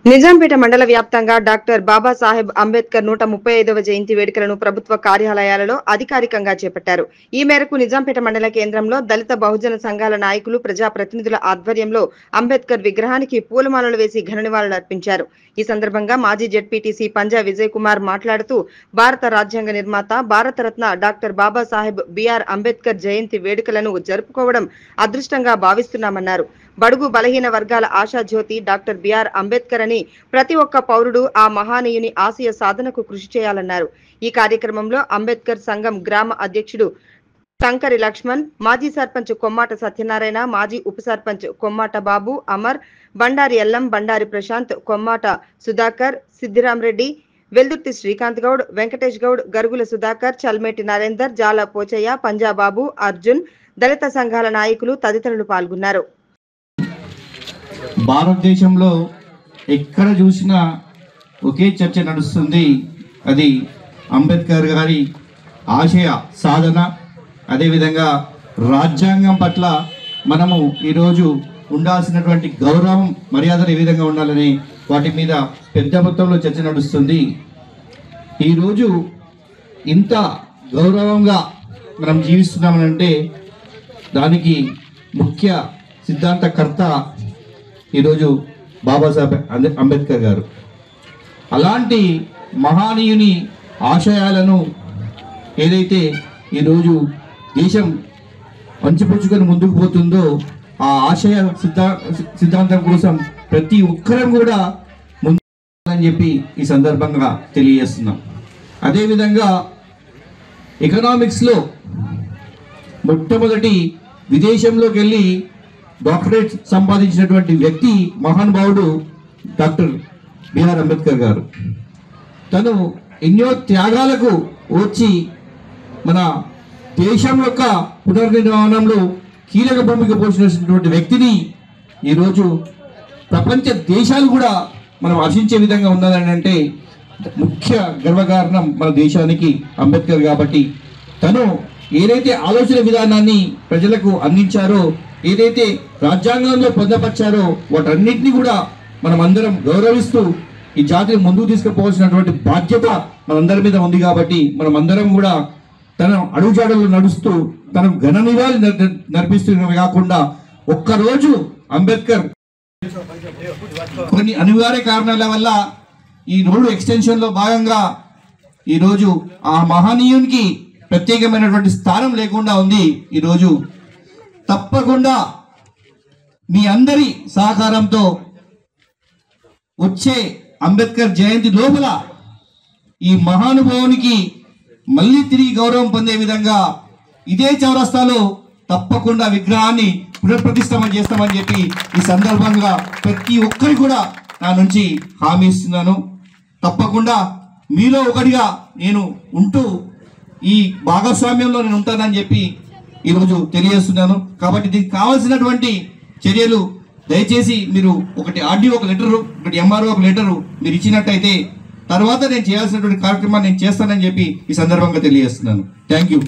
నిజాంపేట మండల వ్యాప్తంగా డాక్టర్ బాబాసాహెబ్ అంబేద్కర్ 135వ జయంతి వేడుకలను ప్రభుత్వ కార్యాలయాలలో అధికారికంగా చేపట్టారు. ఈ మేరకు నిజాంపేట మండల కేంద్రంలో దళిత బహుజన సంఘాల నాయకులు, ప్రజాప్రతినిధుల ఆధ్వర్యంలో అంబేద్కర్ విగ్రహానికి పూలమాలలు వేసి ఘన నివాళులర్పించారు. ఈ సందర్భంగా మాజీ జెడ్పీటీసీ పంజా విజయ్ కుమార్ మాట్లాడుతూ, భారత రాజ్యాంగ నిర్మాత, భారతరత్న డాక్టర్ బాబాసాహెబ్ బిఆర్ అంబేద్కర్ జయంతి వేడుకలను జరుపుకోవడం అదృష్టంగా భావిస్తున్నామన్నారు. బడుగు బలహీన వర్గాల ఆశాజ్యోతి డాక్టర్ బిఆర్ అంబేద్కర్ అని ప్రతి ఒక్క పౌరుడు ఆ మహానీయుని ఆశయ సాధనకు కృషి చేయాలన్నారు. ఈ కార్యక్రమంలో అంబేద్కర్ సంఘం గ్రామ అధ్యక్షుడు శంకరి లక్ష్మణ్, మాజీ సర్పంచ్ కొమ్మాట సత్యనారాయణ, మాజీ ఉప సర్పంచ్ కొమ్మాట బాబు, అమర్, బండారి ఎల్లం, బండారి ప్రశాంత్, కొమ్మాట సుధాకర్, సిద్దిరామరెడ్డి, వెల్దుర్తి శ్రీకాంత్ గౌడ్, వెంకటేష్ గౌడ్, గరుగుల సుధాకర్, చల్మేటి నరేందర్, జాల పోచయ్య, పంజాబాబు, అర్జున్, దళిత సంఘాల నాయకులు తదితరులు పాల్గొన్నారు. భారతదేశంలో ఎక్కడ చూసినా ఒకే చర్చ నడుస్తుంది. అది అంబేద్కర్ గారి ఆశయ సాధన, అదేవిధంగా రాజ్యాంగం పట్ల మనము ఈరోజు ఉండాల్సినటువంటి గౌరవం, మర్యాదలు ఏ విధంగా ఉండాలని వాటి మీద పెద్ద మొత్తంలో చర్చ నడుస్తుంది. ఈరోజు ఇంత గౌరవంగా మనం జీవిస్తున్నామనంటే దానికి ముఖ్య సిద్ధాంతకర్త ఈరోజు బాబాసాహెబ్ అంబేద్కర్ గారు. అలాంటి మహానీయుని ఆశయాలను ఏదైతే ఈరోజు దేశం పంచిపుచ్చుకొని ముందుకు పోతుందో ఆ ఆశయ సిద్ధాంతం కోసం ప్రతి ఒక్కరం కూడా ముందుని చెప్పి ఈ సందర్భంగా తెలియజేస్తున్నాం. అదేవిధంగా ఎకనామిక్స్లో మొట్టమొదటి విదేశంలోకి వెళ్ళి డాక్టరేట్ సంపాదించినటువంటి వ్యక్తి మహానుభావుడు డాక్టర్ బిఆర్ అంబేద్కర్ గారు. తను ఎన్నో త్యాగాలకు వచ్చి మన దేశం యొక్క పునర్నిర్మాణంలో కీలక భూమిక పోషించినటువంటి వ్యక్తిని ఈరోజు ప్రపంచ దేశాలు కూడా మనం హర్షించే విధంగా ఉన్నదని అంటే ముఖ్య గర్వకారణం మన దేశానికి అంబేద్కర్ కాబట్టి తను ఏదైతే ఆలోచన విధానాన్ని ప్రజలకు అందించారో, ఏదైతే రాజ్యాంగంలో పొందపరిచారో వాటన్నిటిని కూడా మనం అందరం గౌరవిస్తూ ఈ జాతిని ముందుకు తీసుకుపోవాల్సినటువంటి బాధ్యత మనందరి మీద ఉంది. కాబట్టి మనం అందరం కూడా తన అడుగుజాడలు నడుస్తూ తనకు ఘన నివాళి నర్పిస్తున్నవి కాకుండా ఒక్కరోజు అంబేద్కర్ కొన్ని అనివార్య కారణాల వల్ల ఈ రోడ్డు ఎక్స్టెన్షన్లో భాగంగా ఈరోజు ఆ మహనీయునికి ప్రత్యేకమైనటువంటి స్థానం లేకుండా ఉంది. ఈరోజు తప్పకుండా మీ అందరి సహకారంతో వచ్చే అంబేద్కర్ జయంతి లోపల ఈ మహానుభావునికి మళ్ళీ తిరిగి గౌరవం పొందే విధంగా ఇదే చౌరస్తాలో తప్పకుండా విగ్రహాన్ని పునఃప్రతిష్ఠాపన చేస్తామని చెప్పి ఈ సందర్భంగా ప్రతి ఒక్కరి కూడా నా నుంచి హామీ ఇస్తున్నాను. తప్పకుండా మీలో ఒకటిగా నేను ఉంటూ ఈ భాగస్వామ్యంలో నేను ఉంటానని చెప్పి ఈరోజు తెలియజేస్తున్నాను. కాబట్టి దీనికి కావాల్సినటువంటి చర్యలు దయచేసి మీరు ఒకటి ఆర్డీఓ ఒక లెటరు, ఒకటి ఎంఆర్ఓ ఒక లెటరు మీరు ఇచ్చినట్టయితే తర్వాత నేను చేయాల్సినటువంటి కార్యక్రమాన్ని నేను చేస్తానని చెప్పి ఈ సందర్భంగా తెలియజేస్తున్నాను. Thank you.